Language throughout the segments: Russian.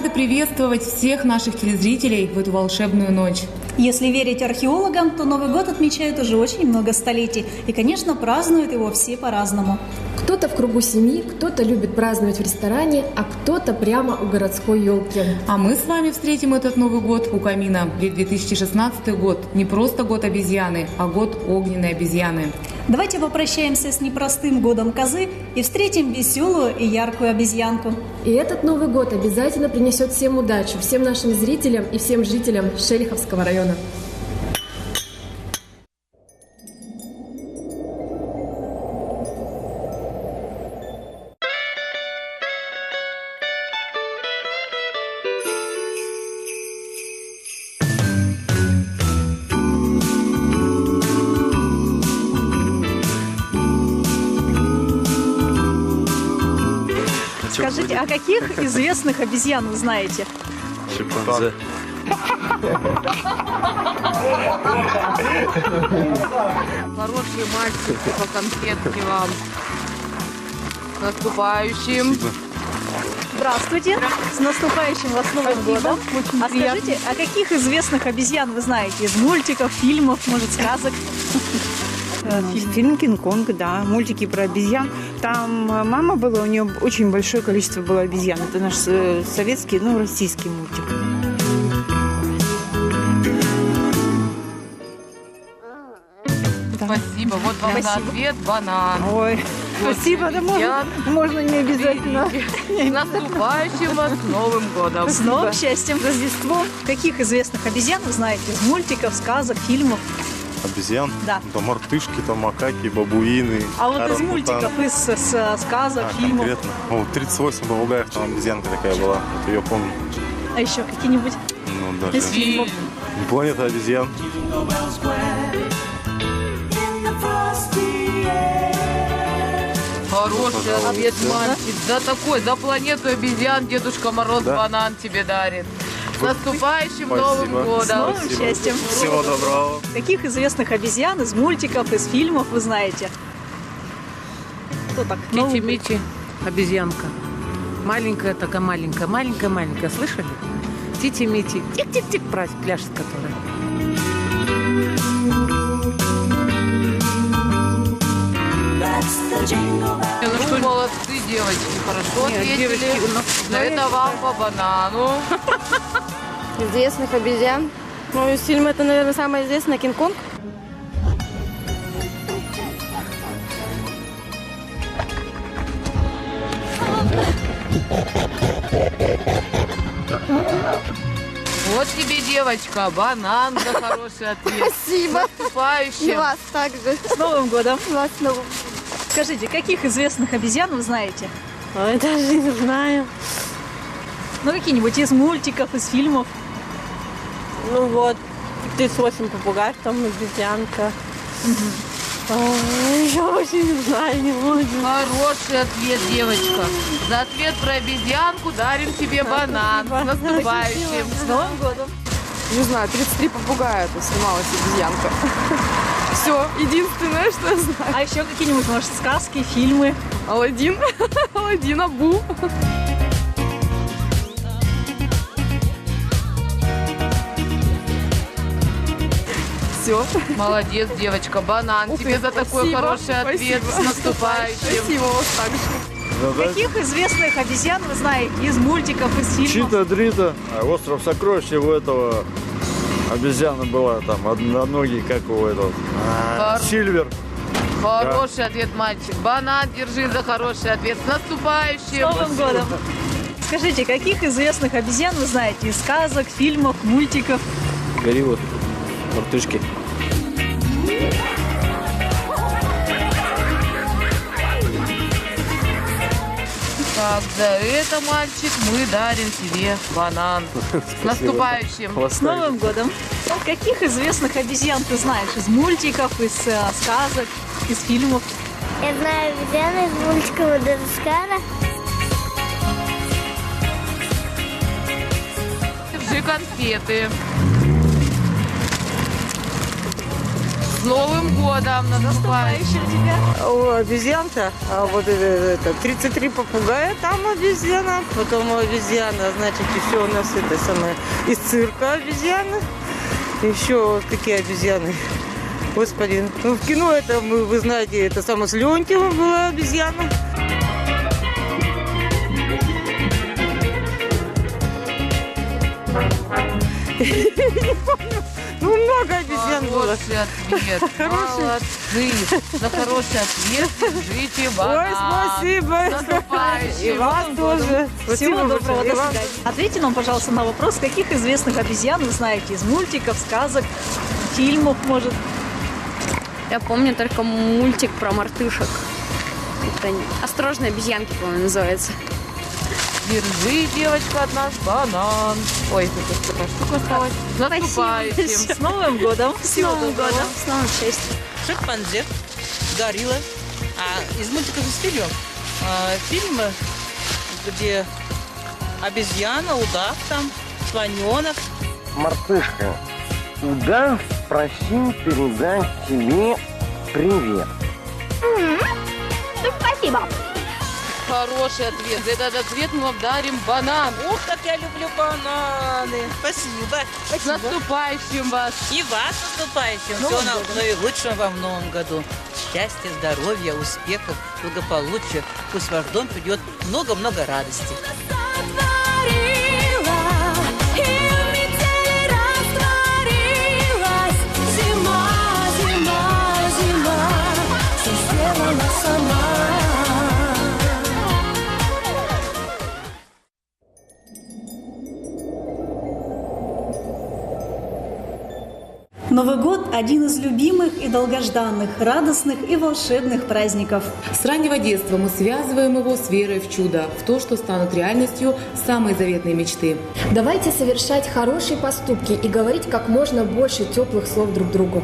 рады приветствовать всех наших телезрителей в эту волшебную ночь. Если верить археологам, то Новый год отмечают уже очень много столетий. И, конечно, празднуют его все по-разному. Кто-то в кругу семьи, кто-то любит праздновать в ресторане, а кто-то прямо у городской елки. А мы с вами встретим этот Новый год у камина. Ведь 2016 год не просто год обезьяны, а год огненной обезьяны. Давайте попрощаемся с непростым годом козы и встретим веселую и яркую обезьянку. И этот Новый год обязательно принесет всем удачу, всем нашим зрителям и всем жителям Шелиховского района. Скажите, а каких известных обезьян вы знаете? Шимпанзе. Хороший мальчик, по конфетке вам. С наступающим. Здравствуйте. С наступающим вас Новым годом. А скажите, а каких известных обезьян вы знаете? Из мультиков, фильмов, может, сказок? Фильм «Кинг-Конг», да, мультики про обезьян. Там мама была, у нее очень большое количество было обезьян. Это наш советский, российский мультик. Спасибо. Вот вам за ответ банан. Ой, Вот спасибо, да можно не обязательно. С наступающим вас Новым годом. С новым счастьем, Рождеством. Каких известных обезьян вы знаете? Из мультиков, сказок, фильмов? Обезьян? Да. Там мартышки, там макаки, бабуины. А вот из орангутан. мультиков, из сказок, фильмов? Конкретно. 38 попугаев, там обезьянка такая была. Вот ее помню. А еще какие-нибудь? Даже Из фильмов? Планета обезьян. Хороший ответ, мальчик. За планету обезьян Дедушка Мороз банан тебе дарит. С наступающим Новым годом. С новым счастьем. Всего доброго. Каких известных обезьян из мультиков, из фильмов вы знаете? Кто так? Мити-мити, обезьянка. Маленькая такая, маленькая. Слышали? Тити-мити. Тик-тик-тик, пляшет которая. Ну, молодцы, девочки, хорошо ответили. Но это вам по банану. Известных обезьян. Ну, из фильма это, наверное, самое известное «Кинг-Конг». Вот тебе, девочка, банан за хороший ответ. Спасибо. С наступающим. И вас также. С Новым годом. И вас с Новым. Скажите, каких известных обезьян вы знаете? Ой, даже не знаю. Ну, какие-нибудь из мультиков, из фильмов? Ну вот, 38 попугаев, там обезьянка. Ой, я вообще не знаю, не могу. Хороший ответ, девочка. За ответ про обезьянку дарим тебе банан. С наступающим. С Новым годом. Не знаю, 33 попугая тут снималась обезьянка. Все, единственное, что я знаю. А еще какие-нибудь, может, сказки, фильмы? Аладдин. Аладдин, Абу. Все. Молодец, девочка. Банан тебе за такой спасибо, хороший ответ. спасибо. С наступающим. Спасибо вас также. Каких известных обезьян вы знаете? Из мультиков, из фильмов? Чита-дрита. Остров сокровищ, у этого обезьяна была, там, одноногий, как у этого. Сильвер. Хороший ответ, мальчик. Банан держи за хороший ответ. С наступающим. С Новым годом. Скажите, каких известных обезьян вы знаете? Из сказок, фильмов, мультиков? Гориллы, мартышки. Так, за это, мальчик, мы дарим тебе банан. С наступающим. С Новым годом. Каких известных обезьян ты знаешь? Из мультиков, из сказок, из фильмов? Я знаю обезьяны из мультика Мадагаскара. Держи конфеты. С Новым годом! Наступающим тебя. О, обезьянка, а вот это 33 попугая, там обезьяна, потом обезьяна, значит, еще у нас это самое из цирка обезьяна, еще вот такие обезьяны. Господи, ну в кино это, вы знаете, это самое с Леонтьевым была обезьяна. Не помню. Ну, много обезьян было. Хороший ответ. Молодцы. За хороший ответ держите банан. Ой, спасибо. С наступающим. И вас тоже. Всего Спасибо доброго, большое. до свидания. Ответьте нам, пожалуйста, на вопрос, каких известных обезьян вы знаете из мультиков, сказок, фильмов, может? Я помню только мультик про мартышек. Это «Осторожные обезьянки», по-моему, называется. Держи, девочка, от нас банан. Ой, тут такая штука осталась. С наступающим. С Новым годом! С Новым годом! С новым счастьем! Шимпанзе, горилла. А из мультиков, из фильмов, фильмы, где обезьяна, удав там, слоненок. Мартышка, удав просил передать тебе привет. Спасибо! Хороший ответ. За этот ответ мы вам дарим банан. Ух, как я люблю бананы. Спасибо. С наступающим вас. И вас с наступающим. Всего наилучшего вам в новом году. Счастья, здоровья, успехов, благополучия. Пусть в ваш дом придет много-много радости. Новый год – один из любимых и долгожданных, радостных и волшебных праздников. С раннего детства мы связываем его с верой в чудо, в то, что станут реальностью самые заветные мечты. Давайте совершать хорошие поступки и говорить как можно больше теплых слов друг другу.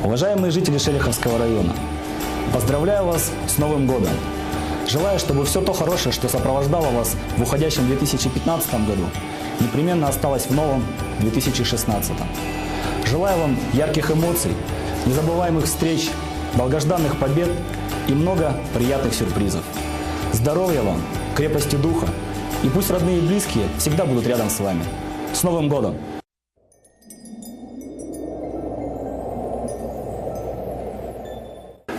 Уважаемые жители Шелиховского района, поздравляю вас с Новым годом! Желаю, чтобы все то хорошее, что сопровождало вас в уходящем 2015 году, непременно осталось в новом 2016. Желаю вам ярких эмоций, незабываемых встреч, долгожданных побед и много приятных сюрпризов. Здоровья вам, крепости духа, и пусть родные и близкие всегда будут рядом с вами. С Новым годом!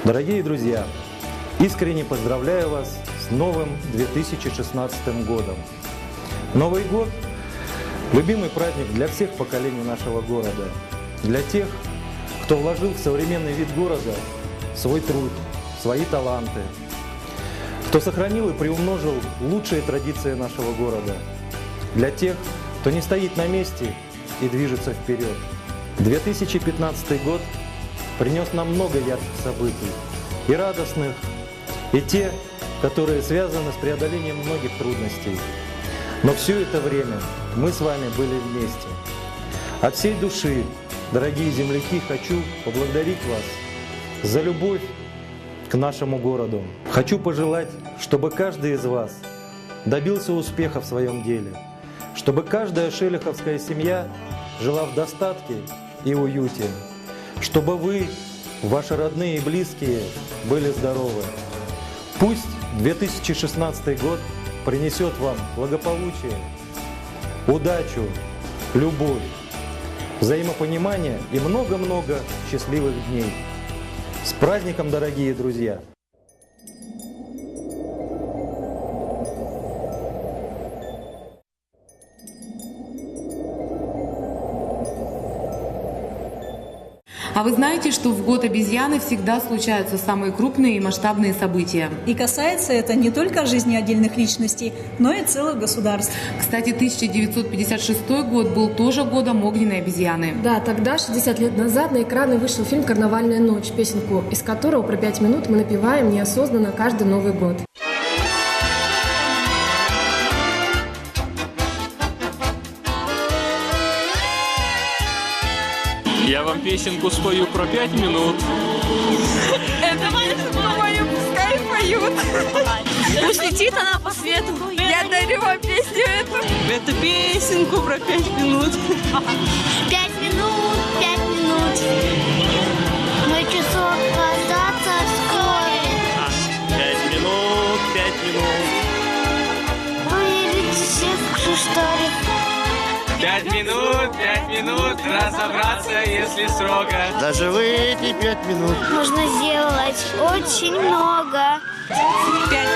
Дорогие друзья, искренне поздравляю вас с новым 2016 годом. Новый год – любимый праздник для всех поколений нашего города, для тех, кто вложил в современный вид города свой труд, свои таланты, кто сохранил и приумножил лучшие традиции нашего города, для тех, кто не стоит на месте и движется вперед. 2015 год принес нам много ярких событий, и радостных, и те, которые связаны с преодолением многих трудностей. Но все это время мы с вами были вместе. От всей души, дорогие земляки, хочу поблагодарить вас за любовь к нашему городу. Хочу пожелать, чтобы каждый из вас добился успеха в своем деле, чтобы каждая шелиховская семья жила в достатке и уюте, чтобы вы, ваши родные и близкие, были здоровы. Пусть 2016 год принесет вам благополучие, удачу, любовь, взаимопонимание и много-много счастливых дней. С праздником, дорогие друзья! А вы знаете, что в год обезьяны всегда случаются самые крупные и масштабные события? И касается это не только жизни отдельных личностей, но и целых государств. Кстати, 1956 год был тоже годом огненной обезьяны. Да, тогда, 60 лет назад, на экраны вышел фильм «Карнавальная ночь», песенку из которого про 5 минут мы напеваем неосознанно каждый Новый год. Я вам песенку спою про 5 минут. Это мои, пускай поют. Пусть летит она по свету. Я дарю вам песню эту. Эту песенку про 5 минут. 5 минут, 5 минут. Мой часов раздаться вскоре. 5 минут, 5 минут. Вы видите всех, что ли? 5 минут, разобраться, если строго. Даже в эти 5 минут. Можно сделать очень много. 5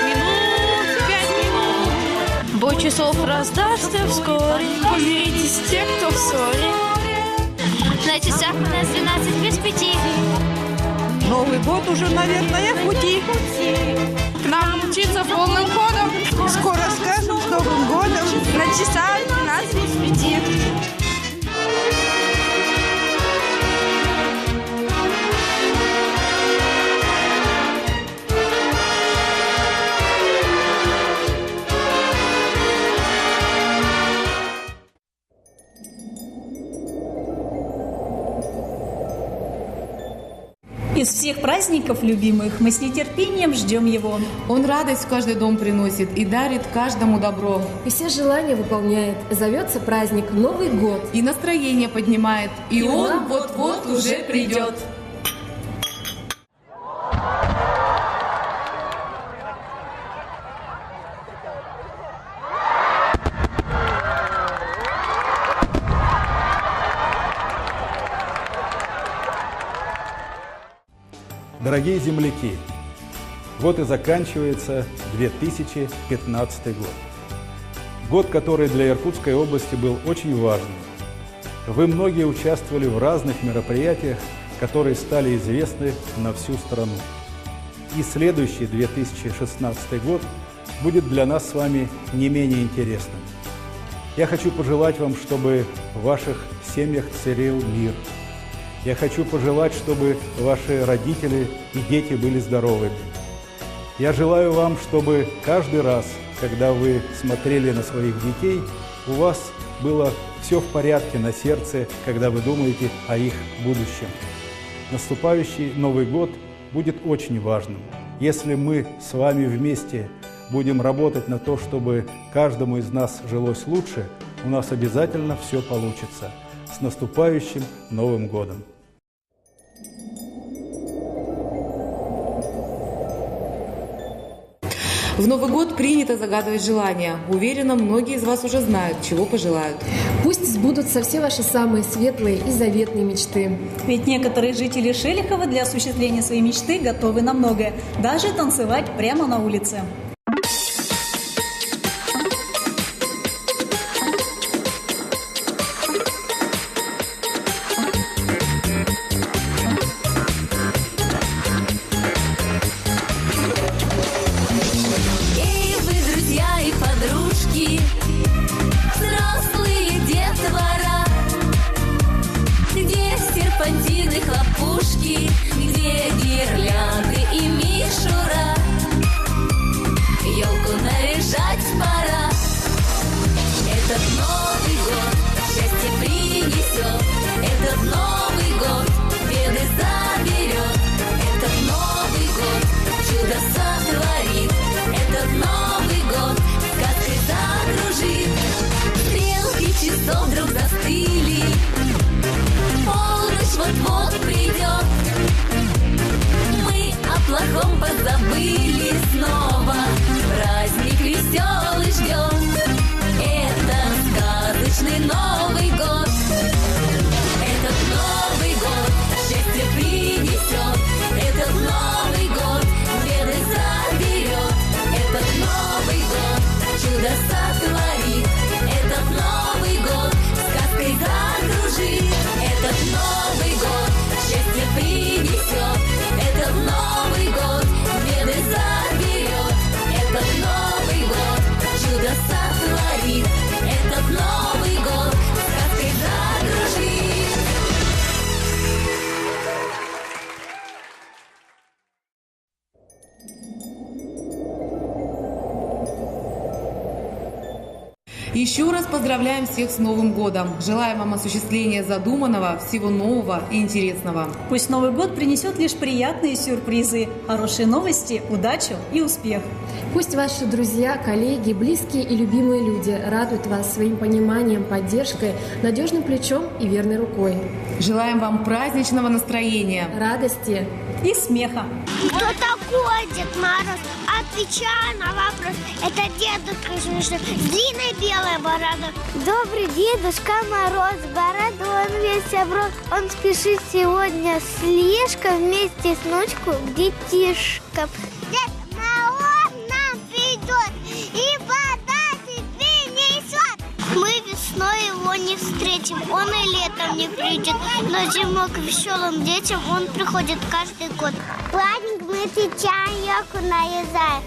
минут, 5 минут. Бой часов раздастся вскоре. Помиритесь те, кто в ссоре. На часах у нас 12 без 5. Новый год уже, наверное, в пути. К нам мчится полным ходом. Скоро скажем с Новым годом. На часах 12 без 5. Из всех праздников любимых мы с нетерпением ждем его. Он радость в каждый дом приносит и дарит каждому добро. И все желания выполняет. Зовется праздник Новый год. И настроение поднимает. И он вот-вот уже придет. Дорогие земляки, вот и заканчивается 2015 год. Год, который для Иркутской области был очень важным. Вы многие участвовали в разных мероприятиях, которые стали известны на всю страну. И следующий 2016 год будет для нас с вами не менее интересным. Я хочу пожелать вам, чтобы в ваших семьях царил мир. Я хочу пожелать, чтобы ваши родители и дети были здоровыми. Я желаю вам, чтобы каждый раз, когда вы смотрели на своих детей, у вас было все в порядке на сердце, когда вы думаете о их будущем. Наступающий Новый год будет очень важным. Если мы с вами вместе будем работать на то, чтобы каждому из нас жилось лучше, у нас обязательно все получится. С наступающим Новым годом! В Новый год принято загадывать желания. Уверена, многие из вас уже знают, чего пожелают. Пусть сбудутся все ваши самые светлые и заветные мечты. Ведь некоторые жители Шелихова для осуществления своей мечты готовы на многое. Даже танцевать прямо на улице. Где гирлянды и мишура, елку наряжать пора. Этот Новый год счастье принесет, этот Новый год беды заберет, этот Новый год чудо сотворит, этот Новый год сказкой загружит. Стрелки часов вдруг застыли, полночь вот-вот придет. Мы о плохом позабыли снова, праздник веселый ждет. Это сказочный Новый год. Этот Новый год счастье принесет, этот Новый год беды заберет, этот Новый год чудо сотворит, этот Новый год сказкой загружит, этот Новый год счастье принесет, этот Новый год беды заберет. Еще раз поздравляем всех с Новым годом. Желаем вам осуществления задуманного, всего нового и интересного. Пусть Новый год принесет лишь приятные сюрпризы, хорошие новости, удачу и успех. Пусть ваши друзья, коллеги, близкие и любимые люди радуют вас своим пониманием, поддержкой, надежным плечом и верной рукой. Желаем вам праздничного настроения, радости и смеха. Кто такой Дед Мороз? Отвечаю на вопрос. Это Дедушка Снежок с длинной белой бородой. Добрый Дедушка Мороз, бородой он весь оброс. Он спешит сегодня слишком вместе с внучку к детишкам. Дед Мороз нам придет и подарки принесет. Мы весной его не встретим, он и летом не придет. Но зимой к веселым детям он приходит каждый год. Праздник мы сейчас елку нарезаем.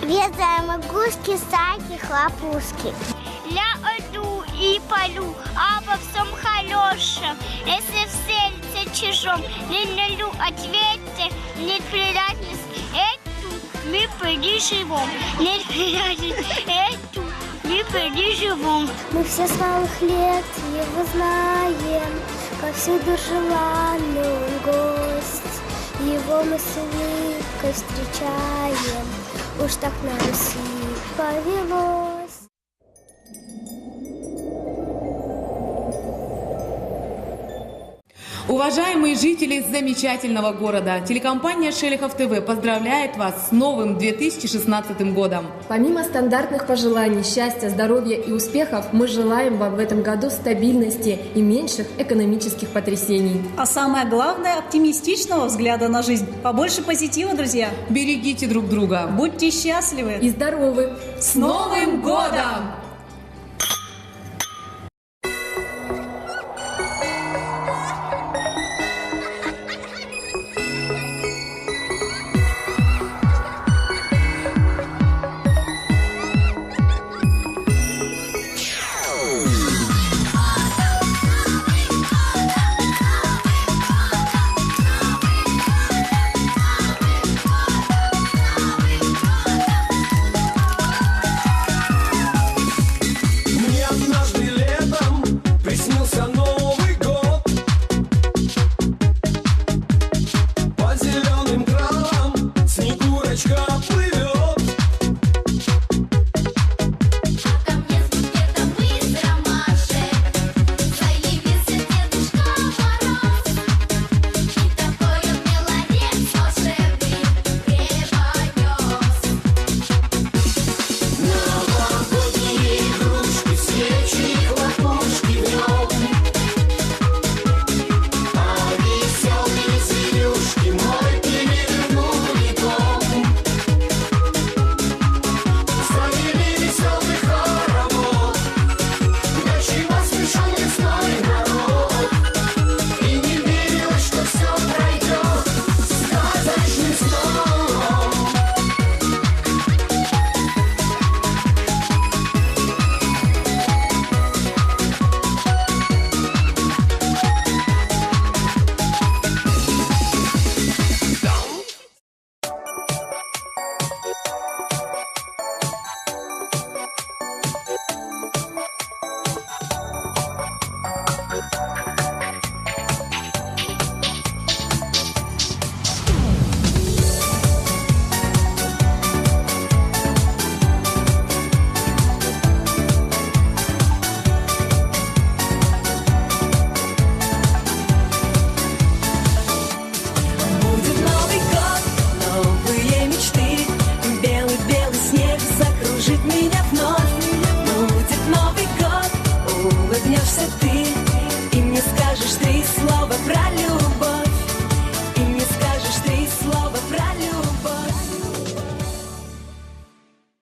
Вязаем игрушки, сайки, хлопушки. Я иду и полю обо всем хорошем. Если в сердце чужом не налю ответы, не прилязность эту мы переживем. Не прилязность эту мы переживем. Мы все с малых лет его знаем, повсюду желанный он гость. Его мы с улыбкой встречаем, уж так на Руси повелось. Уважаемые жители замечательного города, телекомпания Шелихов ТВ поздравляет вас с новым 2016 годом. Помимо стандартных пожеланий счастья, здоровья и успехов, мы желаем вам в этом году стабильности и меньших экономических потрясений. А самое главное – оптимистичного взгляда на жизнь. Побольше позитива, друзья. Берегите друг друга. Будьте счастливы и здоровы. С Новым годом!